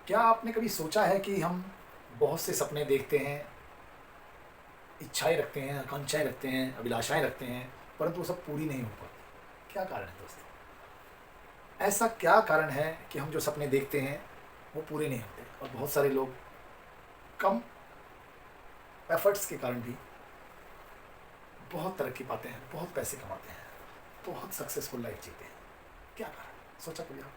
क्या आपने कभी सोचा है कि हम बहुत से सपने देखते हैं, इच्छाएं रखते हैं, आकांक्षाएं रखते हैं, अभिलाषाएं रखते हैं, परंतु वो सब पूरी नहीं हो पाती? क्या कारण है दोस्तों? ऐसा क्या कारण है कि हम जो सपने देखते हैं वो पूरे नहीं होते और बहुत सारे लोग कम एफर्ट्स के कारण भी बहुत तरक्की पाते हैं, बहुत पैसे कमाते हैं, बहुत सक्सेसफुल लाइफ जीते हैं? क्या कारण? सोचा कभी आप?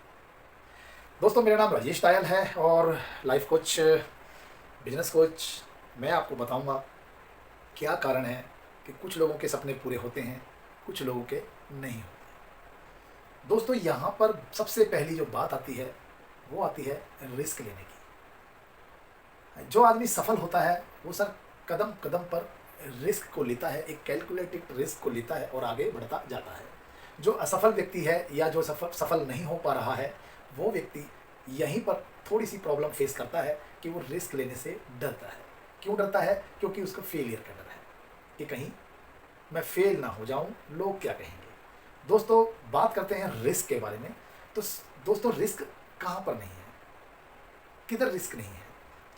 दोस्तों, मेरा नाम राजेश टायल है और लाइफ कोच, बिजनेस कोच। मैं आपको बताऊंगा क्या कारण है कि कुछ लोगों के सपने पूरे होते हैं, कुछ लोगों के नहीं होते। दोस्तों, यहाँ पर सबसे पहली जो बात आती है वो आती है रिस्क लेने की। जो आदमी सफल होता है वो सर कदम कदम पर रिस्क को लेता है, एक कैलकुलेटेड रिस्क को लेता है और आगे बढ़ता जाता है। जो असफल व्यक्ति है या जो सफल नहीं हो पा रहा है, वो व्यक्ति यहीं पर थोड़ी सी प्रॉब्लम फेस करता है कि वो रिस्क लेने से डरता है। क्यों डरता है? क्योंकि उसको फेलियर का डर है कि कहीं मैं फेल ना हो जाऊं, लोग क्या कहेंगे। दोस्तों, बात करते हैं रिस्क के बारे में। तो दोस्तों, रिस्क कहाँ पर नहीं है, किधर रिस्क नहीं है?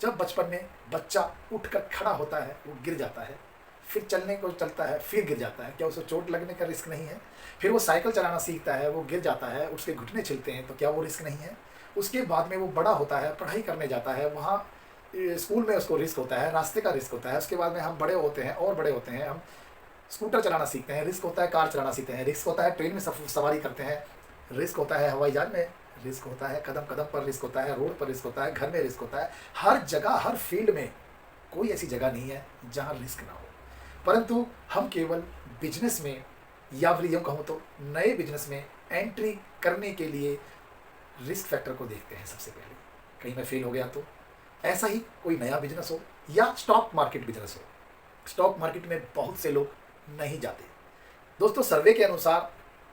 जब बचपन में बच्चा उठकर खड़ा होता है, वो गिर जाता है, फिर चलने को चलता है, फिर गिर जाता है, क्या उसे चोट लगने का रिस्क नहीं है? फिर वो साइकिल चलाना सीखता है, वो गिर जाता है, उसके घुटने छिलते हैं, तो क्या वो रिस्क नहीं है? उसके बाद में वो बड़ा होता है, पढ़ाई करने जाता है, वहाँ स्कूल में उसको रिस्क होता है, रास्ते का रिस्क होता है। उसके बाद में हम बड़े होते हैं और बड़े होते हैं, हम स्कूटर चलाना सीखते हैं, रिस्क होता है। कार चलाना सीखते हैं, रिस्क होता है। ट्रेन में सवारी करते हैं, रिस्क होता है। हवाई जहाज में रिस्क होता है, कदम कदम पर रिस्क होता है, रोड पर रिस्क होता है, घर में रिस्क होता है। हर जगह, हर फील्ड में कोई ऐसी जगह नहीं है जहाँ रिस्क ना हो। परंतु हम केवल बिजनेस में, या फिर यूँ कहूँ तो नए बिजनेस में एंट्री करने के लिए रिस्क फैक्टर को देखते हैं सबसे पहले। कहीं मैं फेल हो गया तो? ऐसा ही कोई नया बिजनेस हो या स्टॉक मार्केट बिजनेस हो, स्टॉक मार्केट में बहुत से लोग नहीं जाते। दोस्तों, सर्वे के अनुसार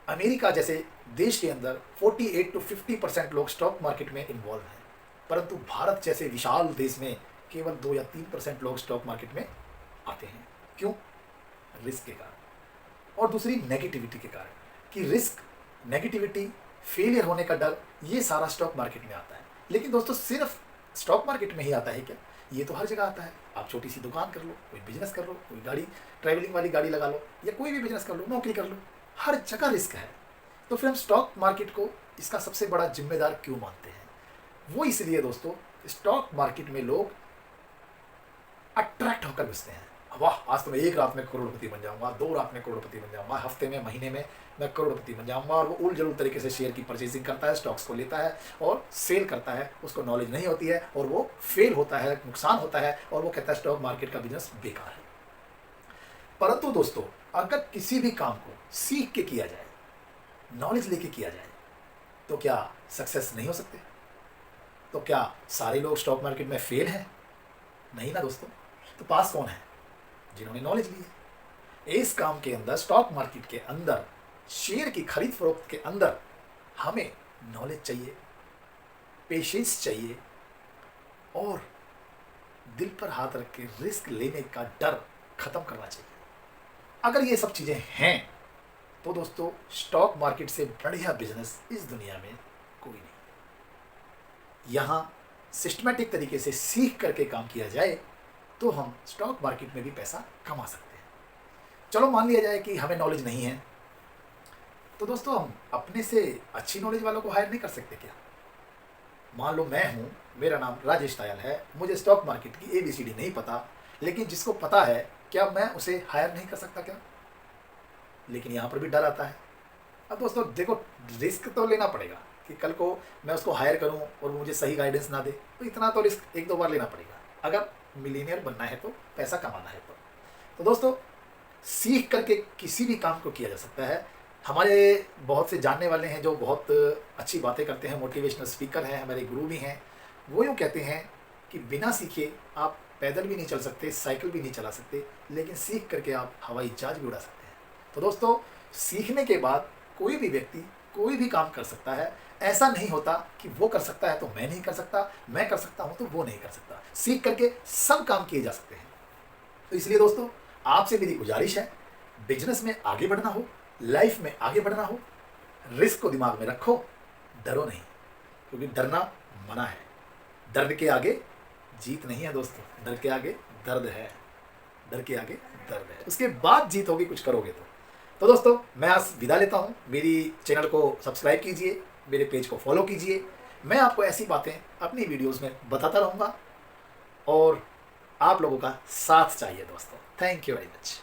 अमेरिका जैसे देश के अंदर 48 to 50% लोग स्टॉक मार्केट में इन्वॉल्व हैं, परंतु भारत जैसे विशाल देश में केवल 2 या 3% लोग स्टॉक मार्केट में आते हैं। क्यों? रिस्क के कारण और दूसरी नेगेटिविटी के कारण कि रिस्क, नेगेटिविटी, फेलियर होने का डर, ये सारा स्टॉक मार्केट में आता है। लेकिन दोस्तों, सिर्फ स्टॉक मार्केट में ही आता है क्या? ये तो हर जगह आता है। आप छोटी सी दुकान कर लो, कोई बिजनेस कर लो, कोई गाड़ी, ट्रैवलिंग वाली गाड़ी लगा लो, या कोई भी बिजनेस कर लो, नौकरी कर लो, हर जगह रिस्क है। तो फिर हम स्टॉक मार्केट को इसका सबसे बड़ा जिम्मेदार क्यों मानते हैं? वो इसलिए दोस्तों, स्टॉक मार्केट में लोग अट्रैक्ट होकर घुसते हैं। वाह, आज तो मैं एक रात में करोड़पति बन जाऊंगा, 2 रात में करोड़पति बन जाऊंगा, हफ्ते में, महीने में मैं करोड़पति बन जाऊंगा। और वो उल जलूल तरीके से शेयर की परचेजिंग करता है, स्टॉक्स को लेता है और सेल करता है। उसको नॉलेज नहीं होती है और वो फेल होता है, नुकसान होता है और वो कहता है स्टॉक मार्केट का बिजनेस बेकार है। परंतु दोस्तों, अगर किसी भी काम को सीख के किया जाए, नॉलेज लेके किया जाए, तो क्या सक्सेस नहीं हो सकते? तो क्या सारे लोग स्टॉक मार्केट में फेल हैं? नहीं ना दोस्तों। तो पास कौन है? जिन्होंने नॉलेज ली है। इस काम के अंदर, स्टॉक मार्केट के अंदर, शेयर की खरीद फरोख्त के अंदर हमें नॉलेज चाहिए, पेशेंस चाहिए और दिल पर हाथ रख के रिस्क लेने का डर खत्म करना चाहिए। अगर ये सब चीजें हैं तो दोस्तों, स्टॉक मार्केट से बढ़िया बिजनेस इस दुनिया में कोई नहीं। यहां सिस्टमैटिक तरीके से सीख करके काम किया जाए तो हम स्टॉक मार्केट में भी पैसा कमा सकते हैं। चलो, मान लिया जाए कि हमें नॉलेज नहीं है, तो दोस्तों हम अपने से अच्छी नॉलेज वालों को हायर नहीं कर सकते क्या? मान लो मैं हूँ, मेरा नाम राजेश टायल है, मुझे स्टॉक मार्केट की ABCD नहीं पता, लेकिन जिसको पता है, क्या मैं उसे हायर नहीं कर सकता क्या? लेकिन यहाँ पर भी डर आता है। अब दोस्तों देखो, रिस्क तो लेना पड़ेगा कि कल को मैं उसको हायर करूँ और वो मुझे सही गाइडेंस ना दे, तो इतना तो रिस्क 1-2 बार लेना पड़ेगा अगर मिलीनियर बनना है, तो पैसा कमाना है। तो दोस्तों, सीख करके किसी भी काम को किया जा सकता है। हमारे बहुत से जानने वाले हैं जो बहुत अच्छी बातें करते हैं, मोटिवेशनल स्पीकर हैं, हमारे गुरु भी हैं। वो यूँ कहते हैं कि बिना सीखे आप पैदल भी नहीं चल सकते, साइकिल भी नहीं चला सकते, लेकिन सीख करके आप हवाई जहाज भी उड़ा सकते हैं। तो दोस्तों, सीखने के बाद कोई भी व्यक्ति कोई भी काम कर सकता है। ऐसा नहीं होता कि वो कर सकता है तो मैं नहीं कर सकता, मैं कर सकता हूं तो वो नहीं कर सकता। सीख करके सब काम किए जा सकते हैं। तो इसलिए दोस्तों, आपसे मेरी गुजारिश है, बिजनेस में आगे बढ़ना हो, लाइफ में आगे बढ़ना हो, रिस्क को दिमाग में रखो, डरो नहीं, क्योंकि डरना मना है। दर्द के आगे जीत नहीं है दोस्तों, डर के आगे दर्द है, डर के आगे दर्द है, उसके बाद जीत होगी कुछ करोगे तो दोस्तों मैं आज विदा लेता हूँ। मेरी चैनल को सब्सक्राइब कीजिए, मेरे पेज को फॉलो कीजिए। मैं आपको ऐसी बातें अपनी वीडियोस में बताता रहूँगा और आप लोगों का साथ चाहिए दोस्तों। Thank you very much.